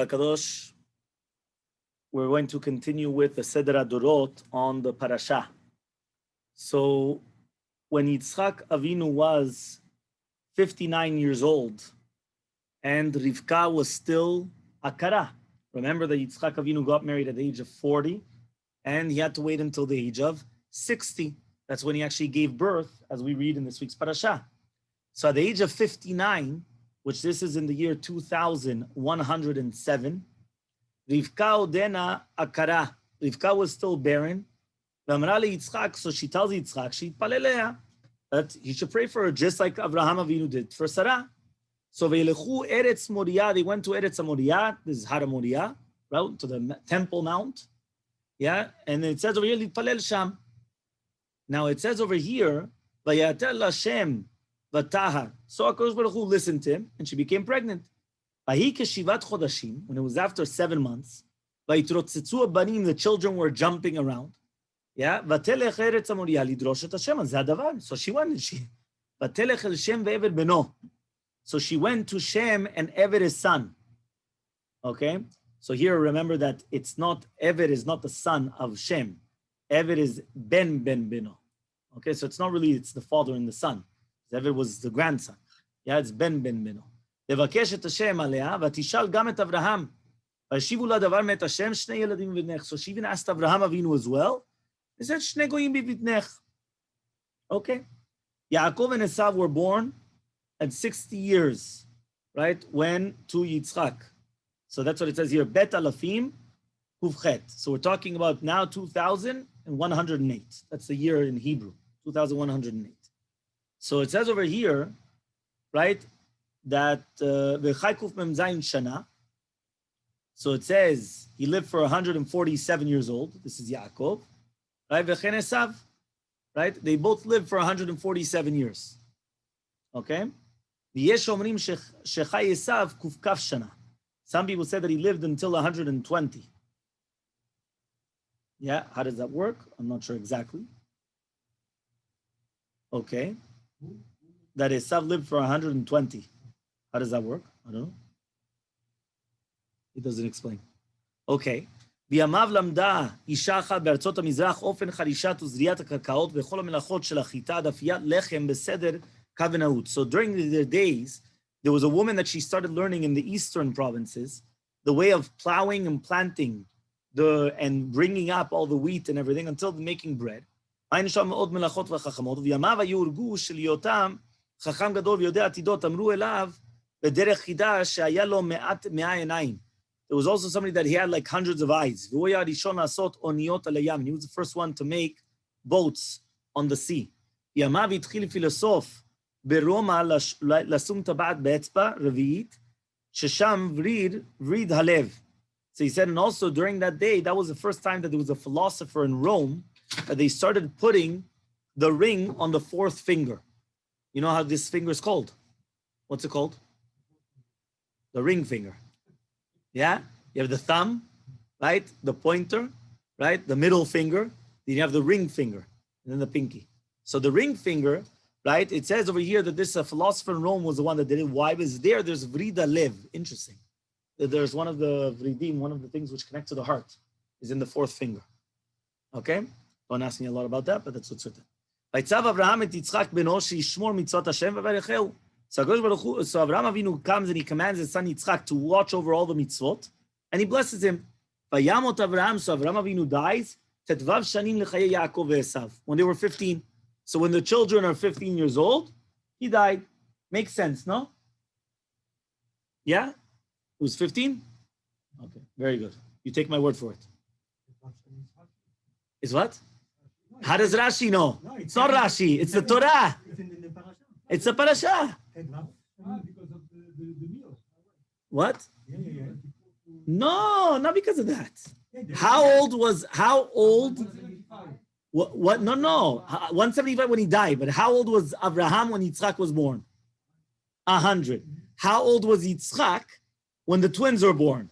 Kadosh, we're going to continue with the Seder Hadorot on the Parashat. So when Yitzchak Avinu was 59 years old and Rivka was still Akara. Remember that Yitzchak Avinu got married at the age of 40 and he had to wait until the age of 60. That's when he actually gave birth, as we read in this week's Parashat. So at the age of 59, which this is in the year 2107, Rivka odena akara. Rivka was still barren. So she tells Yitzchak, that he should pray for her just like Abraham Avinu did for Sarah. So Veilechu Eretz Moriah, they went to Eretz Moriah, this is Har Moriah, right, to the Temple Mount. Yeah, and it says over here, Litpalel Sham. Now it says over here, Vayatel Hashem Vataha. So HaKadosh Baruch Hu listened to him, and she became pregnant. Vahi keshivat chodashim, when it was after 7 months, Vayitrotzetzu abanim, the children were jumping around. Yeah, Vatelech Eretz Moriah lidrosh et Hashem, and zadavar. So she went, and she Vatelech el Shem ve'Eved beno. So she went to Shem and Eved his son. Okay, so here remember that it's not, Eved is not the son of Shem. Eved is Ben Beno. Okay, so it's not really, it's the father and the son. Eved was the grandson. Yeah, it's Ben Beno. Devakesh et Hashem alea, vatishal gam et Avraham. Vashivu la davar met Hashem, shnei yeladim v'vnech. So she even asked Avraham Avinu as well. He said, shnei goyim v'vnech. Okay. Yaakov and Esav were born at 60 years, right, when to Yitzchak. So that's what it says here, Bet Alafim Kufchet. So we're talking about now 2108. That's the year in Hebrew, 2108. So it says over here, right, that V'chai Kuf Mem Zayin Shana. So it says he lived for 147 years old. This is Yaakov, right? V'chen Esav, right? They both lived for 147 years. Okay? V'yesh omrim shechai Esav Kuf Kaf Shana. Some people say that he lived until 120. Yeah, how does that work? I'm not sure exactly. Okay. That Esav lived for 120. How does that work? I don't know. It doesn't explain. Okay. וימיו למדה אישה אחת בארצות המזרח אופן חרישת וזריעת הקרקעות וכל המלאכות של החיטה, דפיית לחם בסדר קו ונאות. So during their days, there was a woman that she started learning in the eastern provinces, the way of plowing and planting and bringing up all the wheat and everything until making bread. היינו שם מאוד מלאכות וחכמות, וימיו היו הרגו של היותם חכם גדול ויודע עתידות, אמרו אליו בדרך חידה שהיה לו מאה עיניים. There was also somebody that he had like hundreds of eyes. והוא היה הראשון לעשות אוניות על הים. He was the first one to make boats on the sea. ימיו התחיל פילוסוף ברומא לשום טבעת באצבע רביעית, ששם וריד הלב. So he said, and also during that day, that was the first time that there was a philosopher in Rome that they started putting the ring on the fourth finger. You know how this finger is called? What's it called? The ring finger. Yeah? You have the thumb, right? The pointer, right? The middle finger. Then you have the ring finger, and then the pinky. So the ring finger, right? It says over here that this philosopher in Rome was the one that did it. Why? Because there's vrida lev. Interesting. There's one of the vridim, one of the things which connect to the heart, is in the fourth finger. Okay? Don't ask me a lot about that, but that's what's written. ויצב אברהם את יצחק בנו שישמור מצוות השם וברכהו. So Abraham Avinu comes and he commands his son Yitzchak to watch over all the mitzvot, and he blesses him. וימות אברהם, so Abraham Avinu dies, תתבב שנים לחיי יעקב ועשיו, when they were 15. So when the children are 15 years old, he died. Makes sense, no? Yeah? It was 15? Okay, very good. You take my word for it. Is what? How does Rashi know? It's not Rashi, it's the Torah. It's a parasha. Because of the meals. What? Yeah. No, not because of that. How old? What? No. 175 when he died, but how old was Abraham when Yitzchak was born? 100. How old was Yitzchak when the twins were born?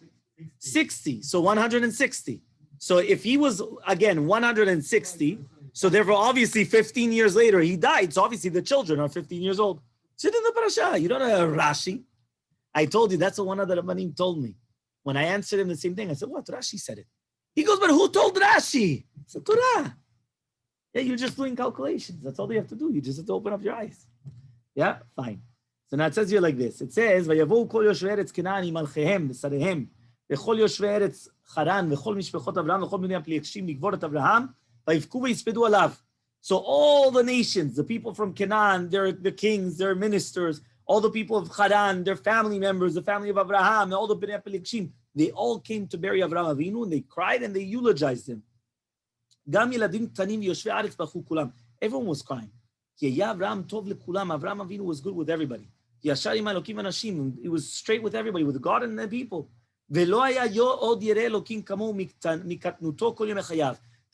60. So 160. So if he was, again, 160, so therefore, obviously, 15 years later, he died. So obviously, the children are 15 years old. Sit in the parasha. You don't know Rashi. I told you, that's what one of the Rabbanim told me. When I answered him the same thing, I said, what? Rashi said it. He goes, but who told Rashi? It's the Torah. Yeah, you're just doing calculations. That's all you have to do. You just have to open up your eyes. Yeah, fine. So now it says here like this. It says, ויבואו כל יושבי ארץ כנען עם מלכיהם ושריהם, וכל יושבי ארץ חרן, וכל משפחות אברהם, וכל בני הפלישתים לגבור את אברהם, ויבכו ויספדו עליו. So all the nations, the people from Canaan, they're the kings, their ministers, all the people of Haran, their family members, the family of Abraham, and all the Bnei Pelishtim, they all came to bury Avraham Avinu, and they cried and they eulogized him. Everyone was crying. Avraham Avinu was good with everybody. He was straight with everybody, with God and the people. There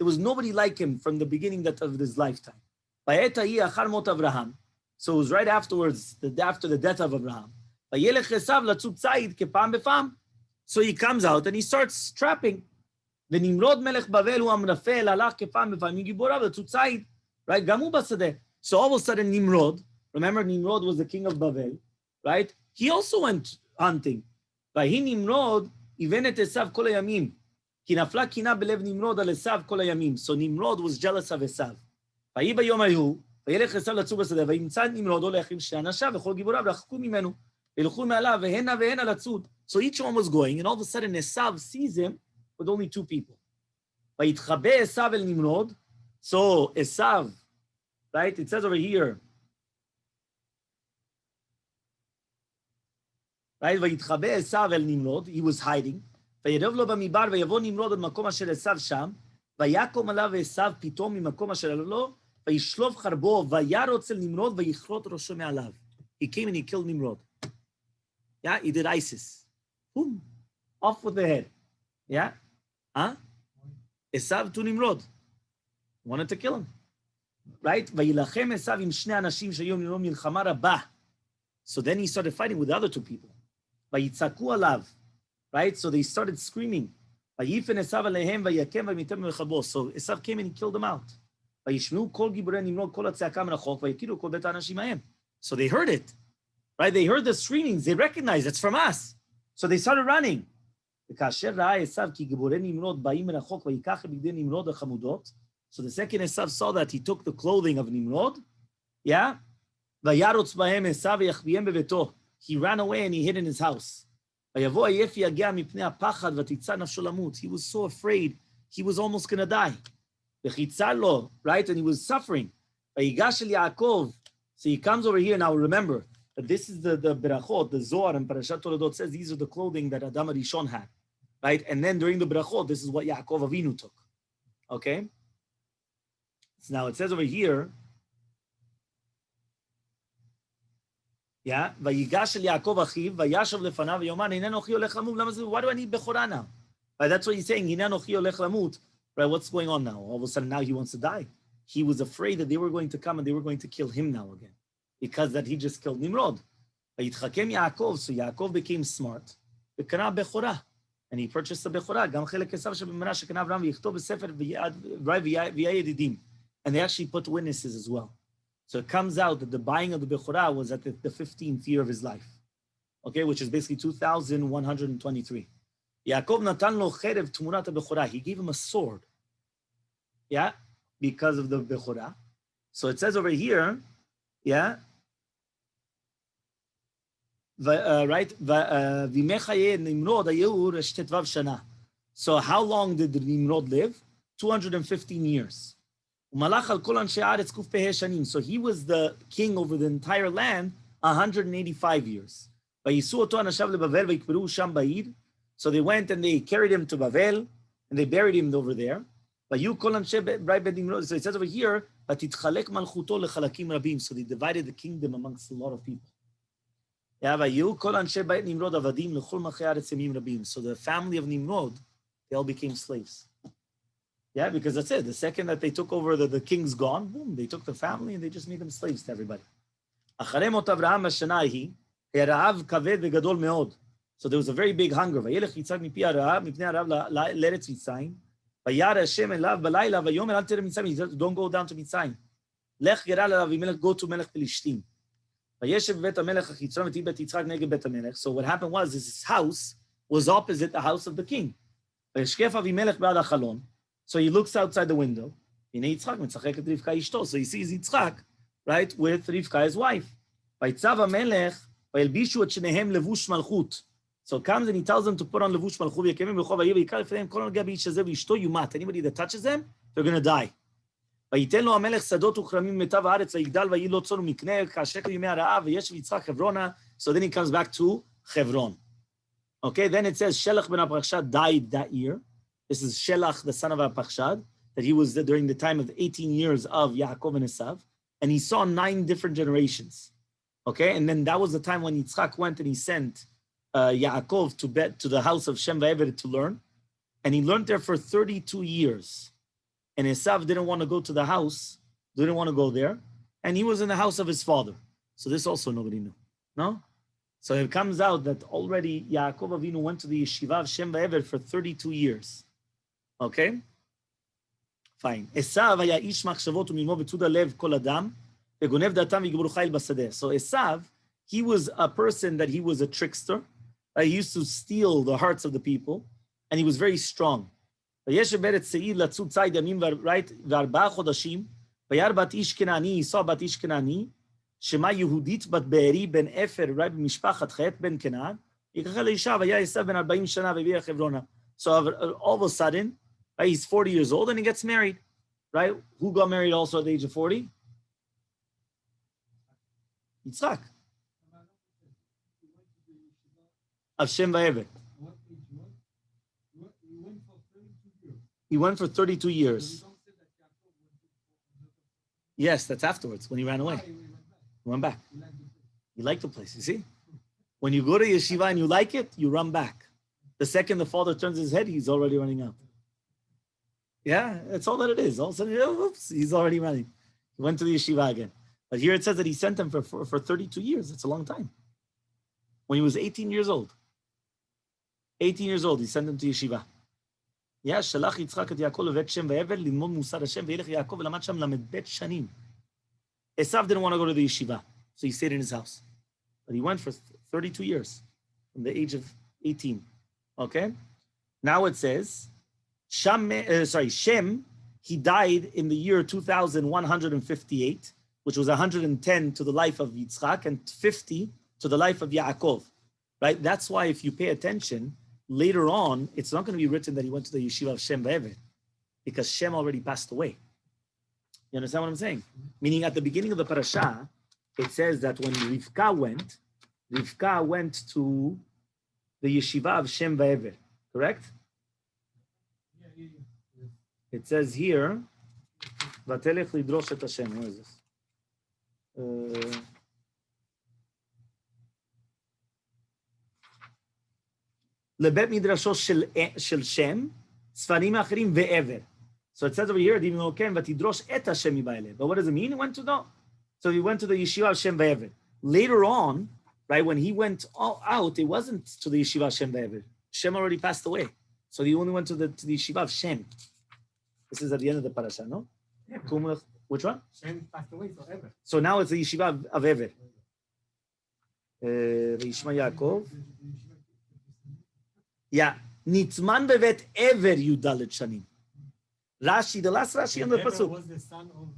was nobody like him from the beginning of his lifetime. So it was right afterwards, after the death of Abraham. So he comes out and he starts trapping. Right? So all of a sudden Nimrod, remember Nimrod was the king of Babel, right? He also went hunting. So Nimrod was jealous of Esav. So each one was going, and all of a sudden Esav sees him with only two people. So Esav, right? It says over here, right? He was hiding. He came and he killed Nimrod. Yeah, he did ISIS. Boom, off with the head. Yeah, Esav to Nimrod. Wanted to kill him. Right? So then he started fighting with the other two people. Right? So they started screaming. So Esav came and he killed them out. So they heard it. Right? They heard the screamings. They recognized it's from us. So they started running. So the second Esav saw that, he took the clothing of Nimrod. Yeah? He ran away and he hid in his house. He was so afraid, he was almost going to die. Right? And he was suffering. So he comes over here. Now remember, that this is the berachot, the Zohar and Parashat Toledot says these are the clothing that Adam Rishon had. Right? And then during the berachot, this is what Yaakov Avinu took. Okay? So now it says over here, yeah, Vayigash el Yaakov achiv, vayashav lefanav v'yomar, hinei anochi olech lamut. Why do I need bechorah now? Right, that's what he's saying. Hinei anochi olech lamut. Right, what's going on now? All of a sudden now he wants to die. He was afraid that they were going to come and they were going to kill him now again, because that he just killed Nimrod. Vayitchakem Yaakov, so Yaakov became smart. V'kana bechorah, and he purchased the bechorah. Gam chelek esav shebemara shekana Avraham v'yichtov b'sefer v'yayed yedidim. And they actually put witnesses as well. So it comes out that the buying of the Bechorah was at the 15th year of his life. Okay, which is basically 2,123. Yaakov natan lo cherev tmurat ha-Bechorah. He gave him a sword. Yeah, because of the Bechorah. So it says over here, yeah, right? So how long did Nimrod live? 215 years. So he was the king over the entire land 185 years. So they went and they carried him to Bavel and they buried him over there. So it says over here, so they divided the kingdom amongst a lot of people. So the family of Nimrod, they all became slaves. Yeah, because that's it. The second that they took over, the king's gone, boom, they took the family and they just made them slaves to everybody. So there was a very big hunger. He said, don't go down to Mitzrayim. Go to Melech Pelishtim. So what happened was, his house was opposite the house of the king. So he looks outside the window. So he sees Yitzchak, right, with Rivka, his wife. So comes and he tells them to put on levush malchut. Anybody that touches them, they're going to die. ויתן לו המלך שדות וכרמים ממיטב הארץ, ויגדל ויהי לו צאן ומקנה, כאשר ימי הרעב, וישב יצחק חברונה. So then he comes back to Hebron. Okay, then it says, Shelach ben Apachshad died that year. This is Shelach, the son of Apachshad, that he was during the time of 18 years of Yaakov and Esav, and he saw 9 different generations. Okay, and then that was the time when Yitzchak went and he sent Yaakov to the house of Shem Va'ever to learn, and he learned there for 32 years. And Esav didn't want to go to the house, didn't want to go there, and he was in the house of his father. So this also nobody knew, no? So it comes out that already Yaakov Avinu went to the yeshiva of Shem Va'ever for 32 years. Okay? Fine. Esav haya ish machshavot u'mimo v'tuda lev kol adam v'gonev datam v'giburu chayil basadeh. So Esav, he was a person that he was a trickster. He used to steal the hearts of the people, and he was very strong. וישב בארץ שעיר לצוד ציד ימים ו4 חודשים, וירא בת איש כנעני, saw בת איש כנעני, שמה יהודית בת בארי בן אפר, right, במשפחת חטא בן כנען, יקחה לאישה, והיה עשיו בן 40 שנה והביאה חברונה. So all of a sudden, right, he's 40 years old and he gets married, right? Who got married also at the age of 40? Yitzchak. Of Shem Va'ever. He went for 32 years. Yes, that's afterwards, when he ran away. He went back. He liked the place, you see? When you go to yeshiva and you like it, you run back. The second the father turns his head, he's already running out. Yeah, that's all that it is. All of a sudden, oops, he's already running. He went to the yeshiva again. But here it says that he sent him for 32 years. That's a long time. When he was 18 years old. 18 years old, he sent him to yeshiva. Yeah, שלח יצחק את יעקב לבית שם ועבר, ללמוד מוסר השם, וילך יעקב ולמד שם ל"ב שנים. Esav didn't want to go to the yeshiva, so he stayed in his house. But he went for 32 years, from the age of 18. Okay? Now it says, Shem, he died in the year 2158, which was 110 to the life of Yitzchak and 50 to the life of Yaakov. Right? That's why if you pay attention, later on, it's not going to be written that he went to the yeshiva of Shem Va'ever, because Shem already passed away. You understand what I'm saying? Meaning at the beginning of the parasha, it says that when Rivka went to the yeshiva of Shem Va'ever, correct? Yeah. It says here, Vatelech lidrosh et Hashem. Where is this? לבית מדרשו של שם, ספרים אחרים ועבר. So it says over here, דין אלוקים, ותדרוש את השם מבא אליהם. But what does it mean? He went to know. So he went to the yeshiva of Shem Va'ever. Later on, right, when he went all out, it wasn't to the yeshiva of Shem Va'ever. Shem already passed away. So he only went to the yeshiva of Shem. This is at the end of the parasha, no? Yeah. Which one? Shem passed away forever. So now it's the yeshiva of Ever. וישמע יעקב. Yeah, Nitzman bevet Ever Yudalet Shanim. Rashi, the last Rashi on the pasuk. Ever was the son of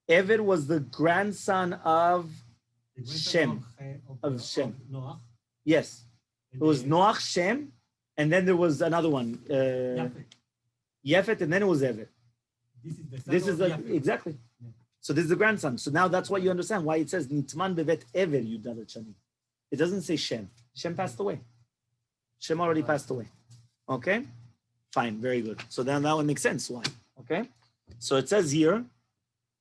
Ever was the grandson of Shem. Of Shem. Noach. Yes, it was Noach, Shem, and then there was another one, Yefet, and then it was Ever. This is the son of Yafet. Exactly. Yeah. So this is the grandson. So now that's why you understand why it says Nitzman bevet Ever Yudalet Shanim. It doesn't say Shem. Shem passed away. Shem already passed away. Okay? Fine, very good. So then that one makes sense. Why? Okay? So it says here,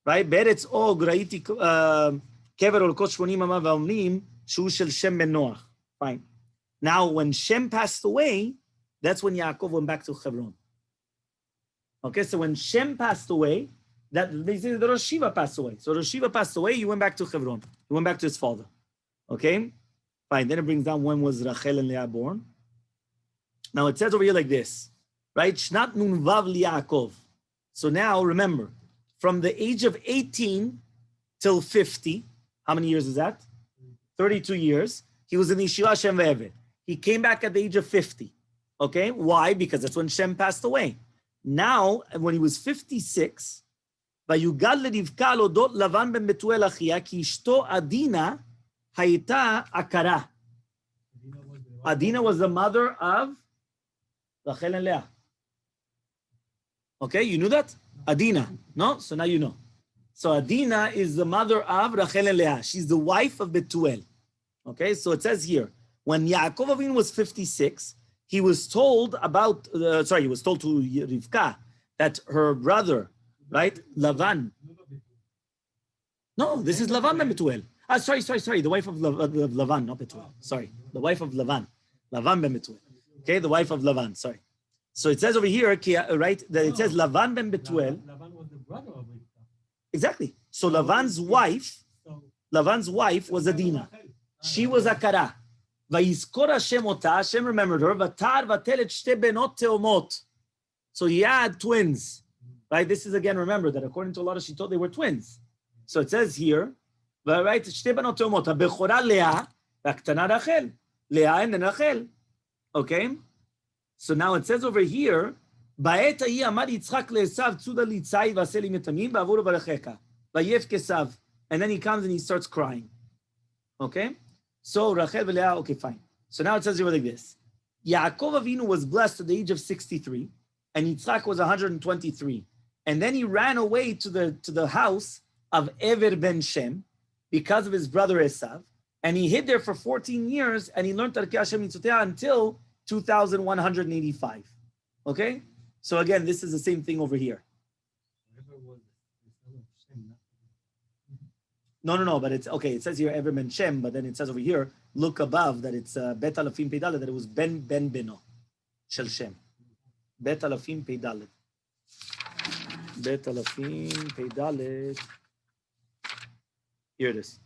right? Beretz og raiti kever ol kot 80 ama va'omrim shu shel Shem ben Noach. Fine. Now, when Shem passed away, that's when Yaakov went back to Hebron. Okay, so when Shem passed away, that basically the Rosh Shiva passed away. So Rosh Shiva passed away, he went back to Hebron. He went back to his father. Okay? Fine. Then it brings down when was Rachel and Leah born. Now it says over here like this, right? Shnat nun vav liYaakov. So now remember, from the age of 18 till 50, how many years is that? 32 years. He was in the yeshiva Shem Va'ever. He came back at the age of 50. Okay, why? Because that's when Shem passed away. Now, when he was 56, ויוגד לרבקה על אודות לבן בן בתואל אחיה, כי אשתו עדינה הייתה עקרה. Adina was the mother of Rachel and Leah. Okay, you knew that? Adina, no? So now you know. So Adina is the mother of Rachel and Leah. She's the wife of Betuel. Okay, so it says here, when Yaakov Avinu was 56, he was told about, he was told to Rivka that her brother, right, Lavan. No, this is Lavan ben Betuel. Sorry, the wife of Lavan, not Betuel. Sorry, the wife of Lavan. Lavan ben Betuel. Okay, the wife of Lavan, sorry. So it says over here, right, that it says Lavan ben Betuel. Lavan was the brother of Rivka. Exactly. So Lavan's wife was Adina. She was Akara. ויזכור השם אותה, Hashem remembered her, ותר ותלת שתי בנות תאומות. So he had twins. Right? This is again, remember that according to a lot of Shittot, they were twins. So it says here, right, שתי בנות תאומות, הבכורה לאה, והקטנה רחל. לאה and then רחל. Okay? So now it says over here, בעת ההיא אמר יצחק לעשו, צודה לי ציד ועשה לי מטמאים, בעבור וברכך. ויבך עשו. And then he comes and he starts crying. Okay? So Rachel and Leah, okay, fine. So now it says here like this. Yaakov Avinu was blessed at the age of 63, and Yitzchak was 123. And then he ran away to the house of Ever ben Shem because of his brother Esav, and he hid there for 14 years, and he learned Tarkei Hashem Mitzvoteha until 2185. Okay? So again, this is the same thing over here. No, but it's, okay, it says here Ever ben Shem, but then it says over here, look above, that it's Bet Alafim Pei Dalet, that it was Ben Beno, Shel Shem. Bet Alafim Pei Dalet. Bet Alafim Pei Dalet. Here it is.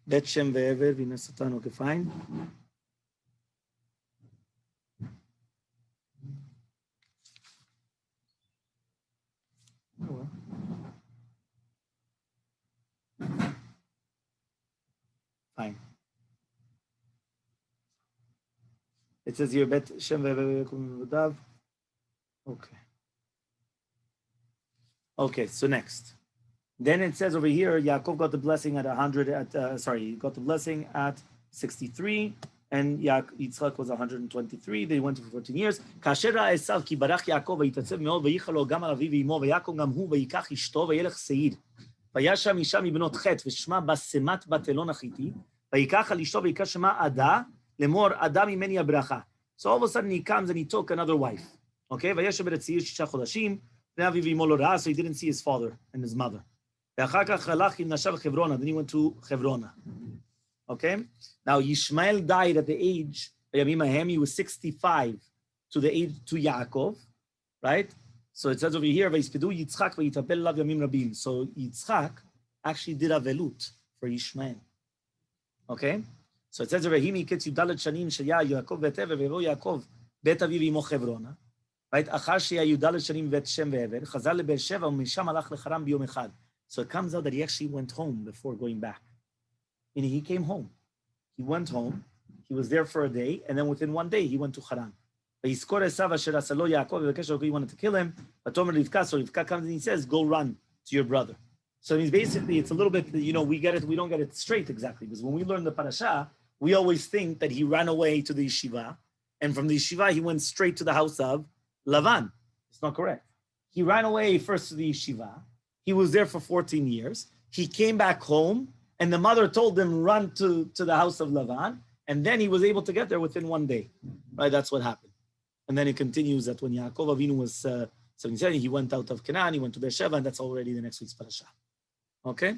Bet Shem ve'ever v'nesatan. Okay, fine. Oh, well. Fine. It says here, Bet Shem ve'ever. Okay. Okay, so next. Then it says over here, Yaakov got the blessing at 63, and Yitzchak was 123. They went for 14 years. כאשר ראה עשיו כי ברך יעקב ויתעצב מאוד וייחל לו גם על אביו ואמו ויעקב גם הוא ויקח אשתו וילך שעיר. והיה שם אישה מבנות חטא ושמה בסמת בת אלון החיתי ויקח על אשתו ויקח שמה עדה לאמור עדה ממני הברכה. So all of a sudden he comes and he took another wife. Okay? וישב בית צעיר 6 חודשים פני אביו ואמו לא ראה, so he didn't see his father and his mother. ואחר כך הלך עם נשיו חברונה, then he went to Hebrona. Okay? Now, Yishmael died at the age, בימים ההם, he was 65 to the age, to Yaakov, right? So it says over here, ויספדו יצחק ויתאבל אליו ימים רבים. So Yitzchak actually did avelut for Yishmael. Okay? So it says over here, מקץ י"ד שנים שהיה יעקב בית עבר, ויבוא יעקב בית אביו ועמו חברונה, right? אחר שהיה י"ד שנים בית שם ועבר, חזר לבאר שבע ומשם הלך לחרם ביום אחד. So it comes out that he actually went home before going back. Meaning he came home. He went home, he was there for a day, and then within one day he went to Haran. ויזכור עשיו אשר עשה לו יעקב, ובקש אלוקים, he wanted to kill him, ותאמר רבקה, so Rivka comes and he says, go run to your brother. So it means basically it's a little bit, we don't get it straight exactly, because when we learn the Parashat, we always think that he ran away to the yeshiva, and from the yeshiva he went straight to the house of Lavan. It's not correct. He ran away first to the yeshiva. He was there for 14 years. He came back home, and the mother told him, run to the house of Lavan, and then he was able to get there within one day. Right? That's what happened. And then it continues that when Yaakov Avinu was 77, he went out of Canaan, he went to Beersheba, and that's already the next week's parasha. Okay?